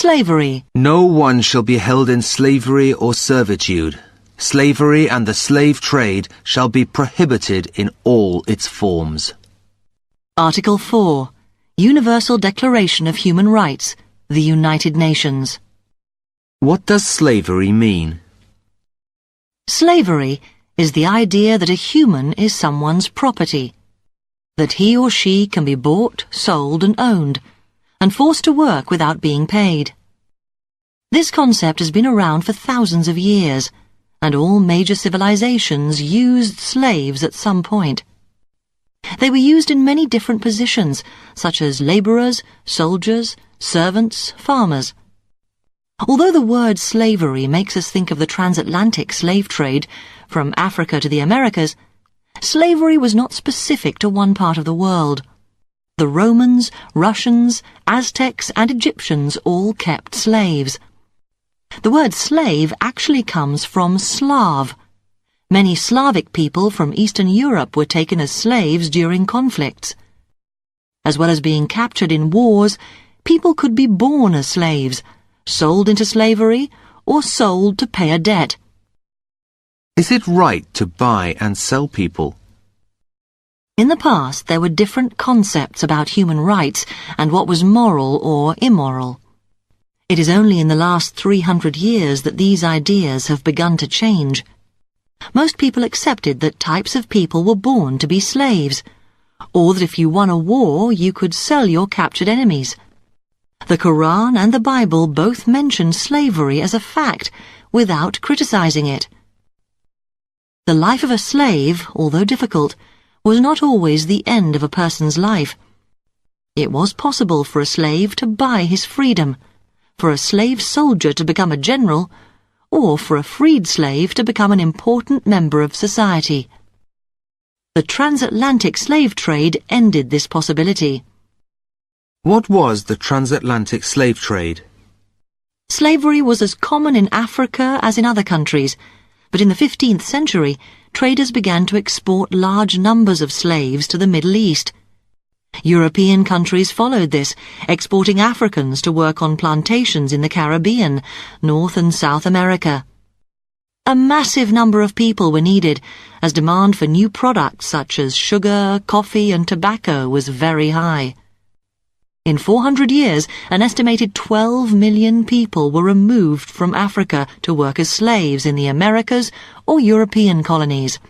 Slavery. No one shall be held in slavery or servitude. Slavery and the slave trade shall be prohibited in all its forms. Article 4. Universal Declaration of Human Rights, the United Nations. What does slavery mean? Slavery is the idea that a human is someone's property, that he or she can be bought, sold and owned, and forced to work without being paid. This concept has been around for thousands of years, and all major civilizations used slaves at some point. They were used in many different positions, such as laborers, soldiers, servants, farmers. Although the word slavery makes us think of the transatlantic slave trade from Africa to the Americas, slavery was not specific to one part of the world. The Romans, Russians, Aztecs, and Egyptians all kept slaves. The word slave actually comes from Slav. Many Slavic people from Eastern Europe were taken as slaves during conflicts. As well as being captured in wars, people could be born as slaves, sold into slavery, or sold to pay a debt. Is it right to buy and sell people? In the past, there were different concepts about human rights and what was moral or immoral. It is only in the last 300 years that these ideas have begun to change. Most people accepted that types of people were born to be slaves, or that if you won a war, you could sell your captured enemies. The Quran and the Bible both mention slavery as a fact, without criticizing it. The life of a slave, although difficult, was not always the end of a person's life. It was possible for a slave to buy his freedom, for a slave soldier to become a general, or for a freed slave to become an important member of society. The transatlantic slave trade ended this possibility. What was the transatlantic slave trade? Slavery was as common in Africa as in other countries, but in the 15th century, traders began to export large numbers of slaves to the Middle East. European countries followed this, exporting Africans to work on plantations in the Caribbean, North and South America. A massive number of people were needed, as demand for new products such as sugar, coffee and tobacco was very high. In 400 years, an estimated 12 million people were removed from Africa to work as slaves in the Americas or European colonies.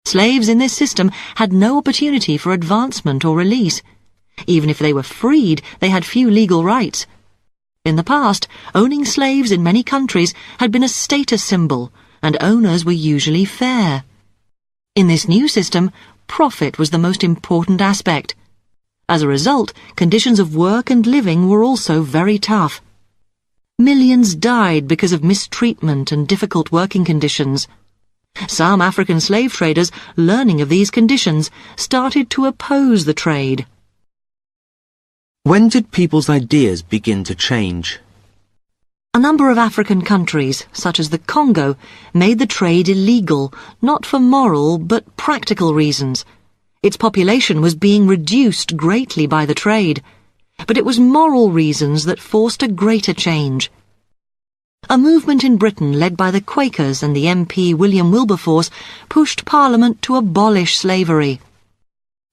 Slaves in this system had no opportunity for advancement or release. Even if they were freed, they had few legal rights. In the past, owning slaves in many countries had been a status symbol, and owners were usually fair. In this new system, profit was the most important aspect. As a result, conditions of work and living were also very tough. Millions died because of mistreatment and difficult working conditions. Some African slave traders, learning of these conditions, started to oppose the trade. When did people's ideas begin to change? A number of African countries, such as the Congo, made the trade illegal, not for moral but practical reasons. Its population was being reduced greatly by the trade, but it was moral reasons that forced a greater change. A movement in Britain led by the Quakers and the MP William Wilberforce pushed Parliament to abolish slavery.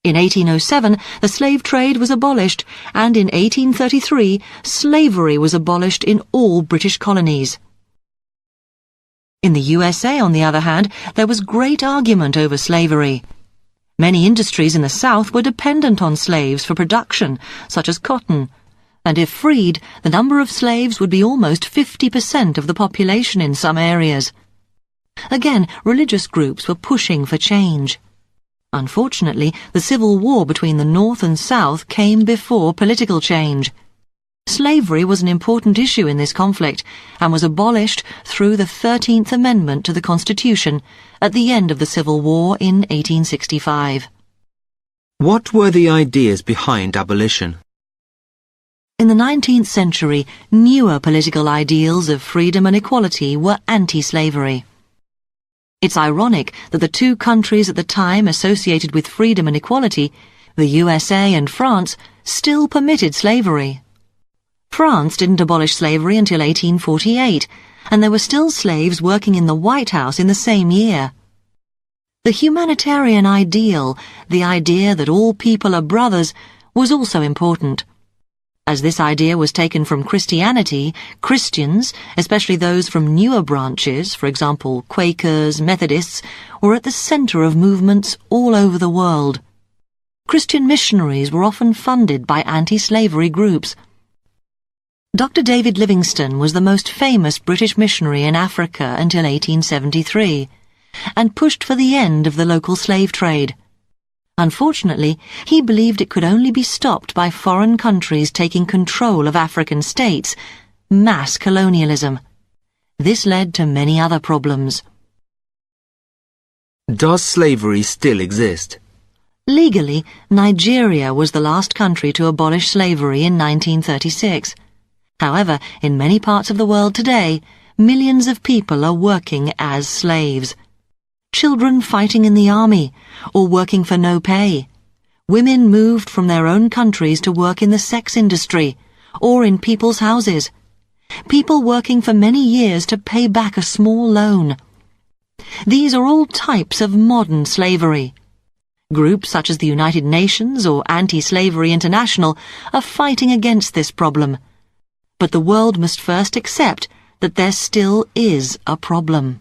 In 1807, the slave trade was abolished, and in 1833, slavery was abolished in all British colonies. In the USA, on the other hand, there was great argument over slavery. Many industries in the South were dependent on slaves for production, such as cotton, and if freed, the number of slaves would be almost 50% of the population in some areas. Again, religious groups were pushing for change. Unfortunately, the civil war between the North and South came before political change. Slavery was an important issue in this conflict and was abolished through the 13th Amendment to the Constitution at the end of the Civil War in 1865. What were the ideas behind abolition? In the 19th century, newer political ideals of freedom and equality were anti-slavery. It's ironic that the two countries at the time associated with freedom and equality, the USA and France, still permitted slavery. France didn't abolish slavery until 1848, and there were still slaves working in the White House in the same year. The humanitarian ideal, the idea that all people are brothers, was also important. As this idea was taken from Christianity, Christians, especially those from newer branches, for example Quakers, Methodists, were at the center of movements all over the world. Christian missionaries were often funded by anti-slavery groups. Dr. David Livingstone was the most famous British missionary in Africa until 1873, and pushed for the end of the local slave trade. Unfortunately, he believed it could only be stopped by foreign countries taking control of African states, mass colonialism. This led to many other problems. Does slavery still exist? Legally, Nigeria was the last country to abolish slavery in 1936. However, in many parts of the world today, millions of people are working as slaves. Children fighting in the army, or working for no pay. Women moved from their own countries to work in the sex industry, or in people's houses. People working for many years to pay back a small loan. These are all types of modern slavery. Groups such as the United Nations or Anti-Slavery International are fighting against this problem. But the world must first accept that there still is a problem.